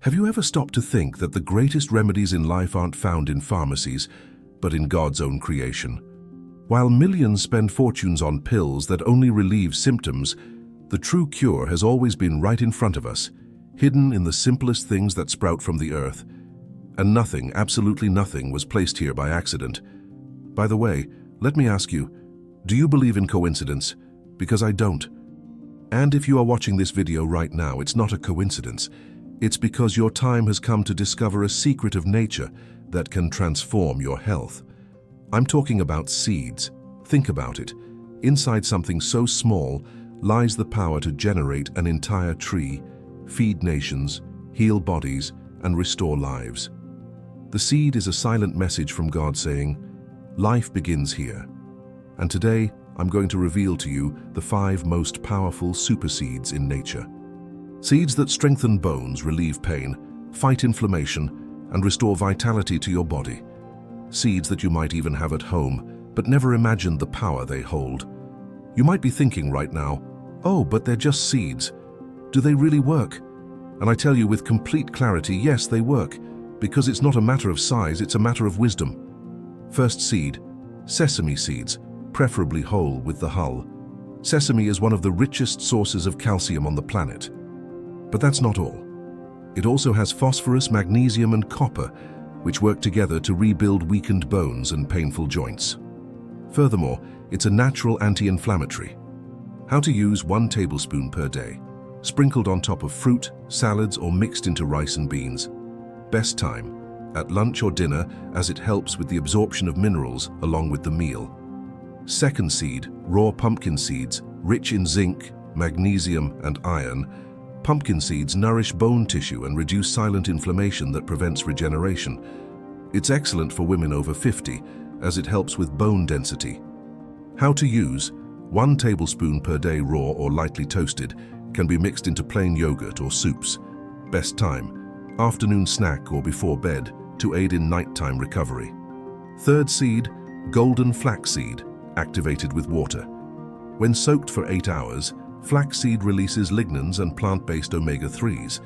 Have you ever stopped to think that the greatest remedies in life aren't found in pharmacies, but in God's own creation? While millions spend fortunes on pills that only relieve symptoms, the true cure has always been right in front of us, hidden in the simplest things that sprout from the earth. And nothing, absolutely nothing, was placed here by accident. By the way, let me ask you, do you believe in coincidence? Because I don't. And if you are watching this video right now, it's not a coincidence. It's because your time has come to discover a secret of nature that can transform your health. I'm talking about seeds. Think about it. Inside something so small lies the power to generate an entire tree, feed nations, heal bodies, and restore lives. The seed is a silent message from God saying, life begins here. And today, I'm going to reveal to you the 5 most powerful super seeds in nature. Seeds that strengthen bones, relieve pain, fight inflammation, and restore vitality to your body. Seeds that you might even have at home, but never imagined the power they hold. You might be thinking right now, oh, but they're just seeds. Do they really work? And I tell you with complete clarity, yes, they work, because it's not a matter of size, it's a matter of wisdom. First seed, sesame seeds, preferably whole with the hull. Sesame is one of the richest sources of calcium on the planet. But that's not all. It also has phosphorus, magnesium, and copper, which work together to rebuild weakened bones and painful joints. Furthermore, it's a natural anti-inflammatory. How to use 1 tablespoon per day, sprinkled on top of fruit, salads, or mixed into rice and beans. Best time, at lunch or dinner, as it helps with the absorption of minerals along with the meal. Second seed, raw pumpkin seeds, rich in zinc, magnesium, and iron. Pumpkin seeds nourish bone tissue and reduce silent inflammation that prevents regeneration. It's excellent for women over 50, as it helps with bone density. How to use: 1 tablespoon per day raw or lightly toasted, can be mixed into plain yogurt or soups. Best time, afternoon snack or before bed, to aid in nighttime recovery. Third seed, golden flaxseed, activated with water. When soaked for 8 hours, flaxseed releases lignans and plant-based omega-3s,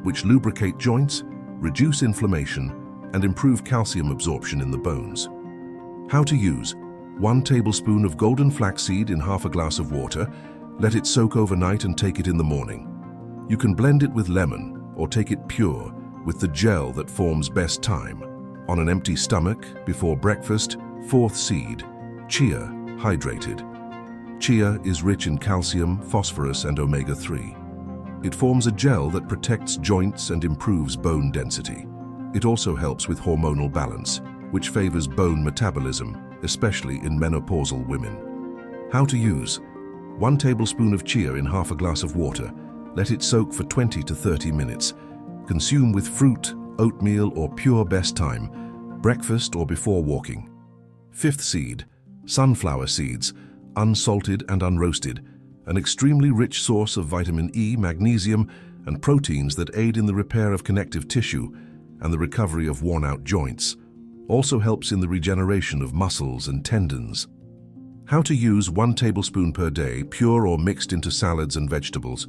which lubricate joints, reduce inflammation, and improve calcium absorption in the bones. How to use: 1 tablespoon of golden flaxseed in half a glass of water. Let it soak overnight and take it in the morning. You can blend it with lemon or take it pure with the gel that forms best time. On an empty stomach, before breakfast. Fourth seed, chia, hydrated. Chia is rich in calcium, phosphorus, and omega-3. It forms a gel that protects joints and improves bone density. It also helps with hormonal balance, which favors bone metabolism, especially in menopausal women. How to use: 1 tablespoon of chia in half a glass of water. Let it soak for 20 to 30 minutes. Consume with fruit, oatmeal, or pure best time, breakfast or before walking. Fifth seed, sunflower seeds, unsalted and unroasted, an extremely rich source of vitamin E, magnesium, and proteins that aid in the repair of connective tissue and the recovery of worn-out joints. Also helps in the regeneration of muscles and tendons. How to use: 1 tablespoon per day, pure or mixed into salads and vegetables.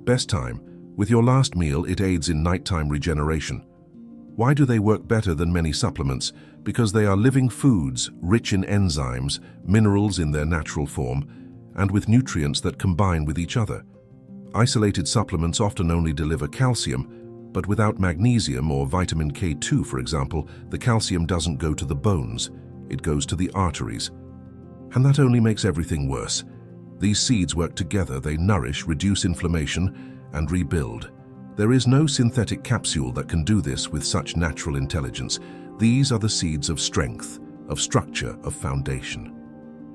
Best time, with your last meal. It aids in nighttime regeneration. Why do they work better than many supplements? Because they are living foods, rich in enzymes, minerals in their natural form, and with nutrients that combine with each other. Isolated supplements often only deliver calcium, but without magnesium or vitamin K2, for example, the calcium doesn't go to the bones, it goes to the arteries. And that only makes everything worse. These seeds work together, they nourish, reduce inflammation, and rebuild. There is no synthetic capsule that can do this with such natural intelligence. These are the seeds of strength, of structure, of foundation.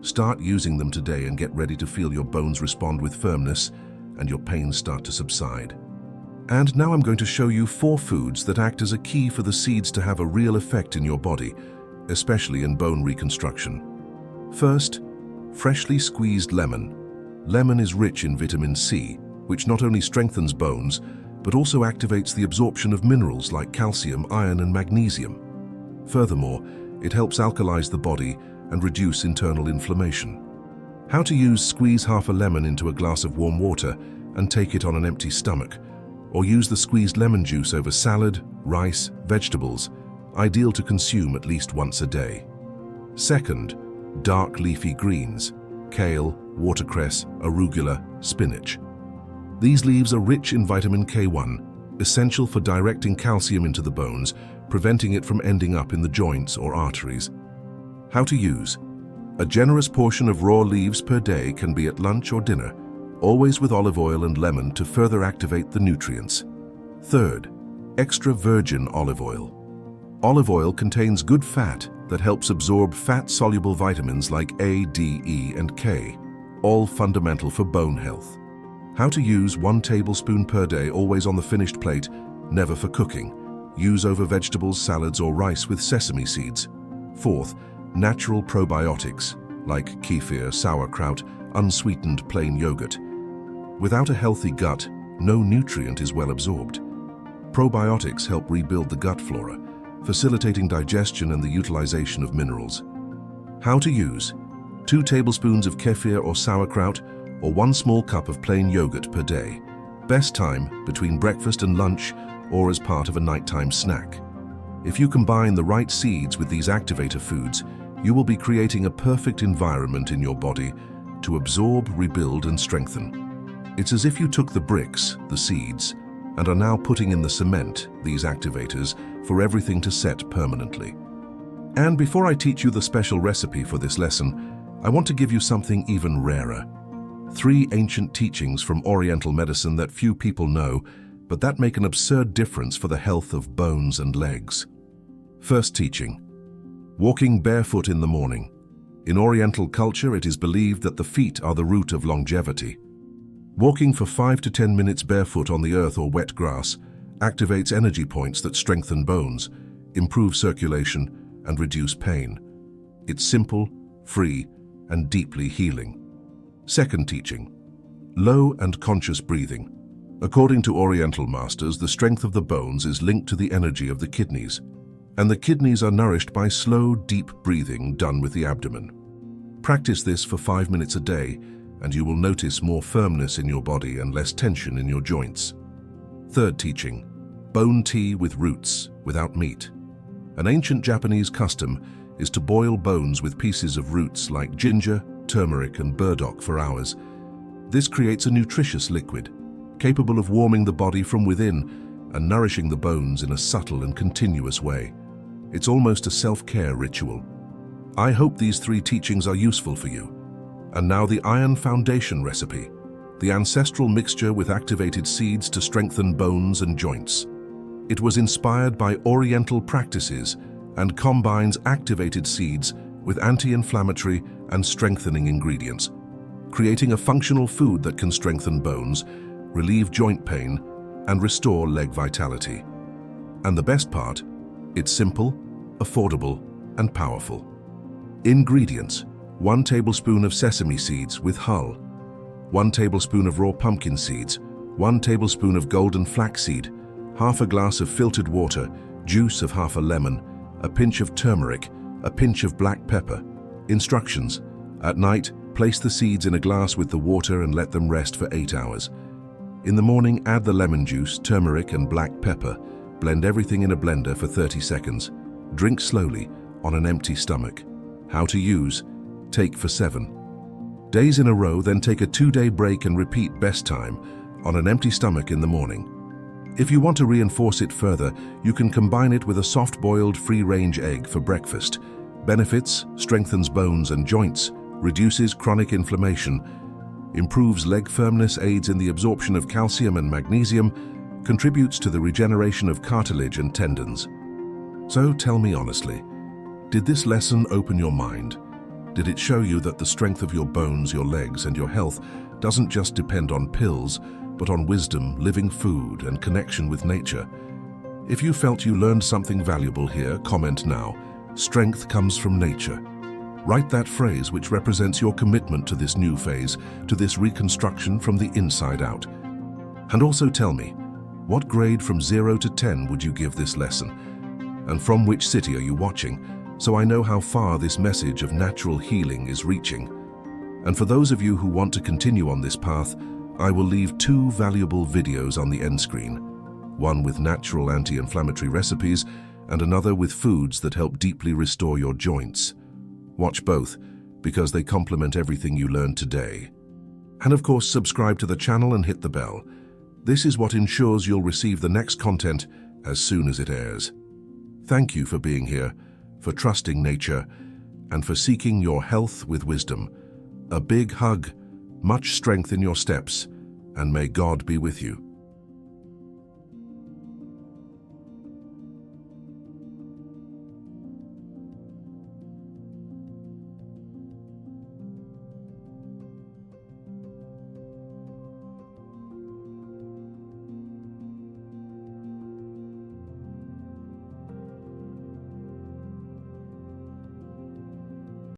Start using them today and get ready to feel your bones respond with firmness and your pains start to subside. And now I'm going to show you 4 foods that act as a key for the seeds to have a real effect in your body, especially in bone reconstruction. First, freshly squeezed lemon. Lemon is rich in vitamin C, which not only strengthens bones, but also activates the absorption of minerals like calcium, iron, and magnesium. Furthermore, it helps alkalize the body and reduce internal inflammation. How to use: squeeze half a lemon into a glass of warm water and take it on an empty stomach. or use the squeezed lemon juice over salad, rice, vegetables, ideal to consume at least once a day. Second, dark leafy greens, kale, watercress, arugula, spinach. These leaves are rich in vitamin K1, essential for directing calcium into the bones, preventing it from ending up in the joints or arteries. How to use? A generous portion of raw leaves per day can be at lunch or dinner, always with olive oil and lemon to further activate the nutrients. Third, extra virgin olive oil. Olive oil contains good fat that helps absorb fat-soluble vitamins like A, D, E, and K, all fundamental for bone health. How to use: 1 tablespoon per day, always on the finished plate, never for cooking. Use over vegetables, salads, or rice with sesame seeds. Fourth, natural probiotics like kefir, sauerkraut, unsweetened plain yogurt. Without a healthy gut, no nutrient is well absorbed. Probiotics help rebuild the gut flora, facilitating digestion and the utilization of minerals. How to use: 2 tablespoons of kefir or sauerkraut, or 1 small cup of plain yogurt per day. Best time between breakfast and lunch, or as part of a nighttime snack. If you combine the right seeds with these activator foods, you will be creating a perfect environment in your body to absorb, rebuild, and strengthen. It's as if you took the bricks, the seeds, and are now putting in the cement, these activators, for everything to set permanently. And before I teach you the special recipe for this lesson, I want to give you something even rarer. 3 ancient teachings from Oriental medicine that few people know, but that make an absurd difference for the health of bones and legs. First teaching: walking barefoot in the morning. In Oriental culture, it is believed that the feet are the root of longevity. Walking for 5 to 10 minutes barefoot on the earth or wet grass activates energy points that strengthen bones, improve circulation, and reduce pain. It's simple, free, and deeply healing. Second teaching: low and conscious breathing. According to Oriental masters, the strength of the bones is linked to the energy of the kidneys, and the kidneys are nourished by slow, deep breathing done with the abdomen. Practice this for 5 minutes a day, and you will notice more firmness in your body and less tension in your joints. Third teaching: bone tea with roots, without meat. An ancient Japanese custom is to boil bones with pieces of roots like ginger, turmeric, and burdock for hours. This creates a nutritious liquid, capable of warming the body from within and nourishing the bones in a subtle and continuous way. It's almost a self-care ritual. I hope these 3 teachings are useful for you. And now the Iron Foundation recipe, the ancestral mixture with activated seeds to strengthen bones and joints. It was inspired by Oriental practices and combines activated seeds with anti-inflammatory and strengthening ingredients, creating a functional food that can strengthen bones, relieve joint pain, and restore leg vitality. And the best part, it's simple, affordable, and powerful. Ingredients: 1 tablespoon of sesame seeds with hull, 1 tablespoon of raw pumpkin seeds, 1 tablespoon of golden flaxseed, half a glass of filtered water, juice of half a lemon, a pinch of turmeric, a pinch of black pepper. Instructions: at night, place the seeds in a glass with the water and let them rest for 8 hours. In the morning, add the lemon juice, turmeric, and black pepper. Blend everything in a blender for 30 seconds. Drink slowly on an empty stomach. How to use: take for 7 days in a row, then take a 2-day break and repeat best time on an empty stomach in the morning. If you want to reinforce it further, you can combine it with a soft-boiled free-range egg for breakfast. Benefits: strengthens bones and joints, reduces chronic inflammation, improves leg firmness, aids in the absorption of calcium and magnesium, contributes to the regeneration of cartilage and tendons. So tell me honestly, did this lesson open your mind? Did it show you that the strength of your bones, your legs, and your health doesn't just depend on pills, but on wisdom, living food, and connection with nature? If you felt you learned something valuable here, comment now. Strength comes from nature. Write that phrase which represents your commitment to this new phase, to this reconstruction from the inside out. And also tell me, what grade from 0 to 10 would you give this lesson? And from which city are you watching, so I know how far this message of natural healing is reaching? And for those of you who want to continue on this path, I will leave 2 valuable videos on the end screen, one with natural anti-inflammatory recipes and another with foods that help deeply restore your joints. Watch both, because they complement everything you learned today. And of course, subscribe to the channel and hit the bell. This is what ensures you'll receive the next content as soon as it airs. Thank you for being here, for trusting nature, and for seeking your health with wisdom. A big hug, much strength in your steps, and may God be with you.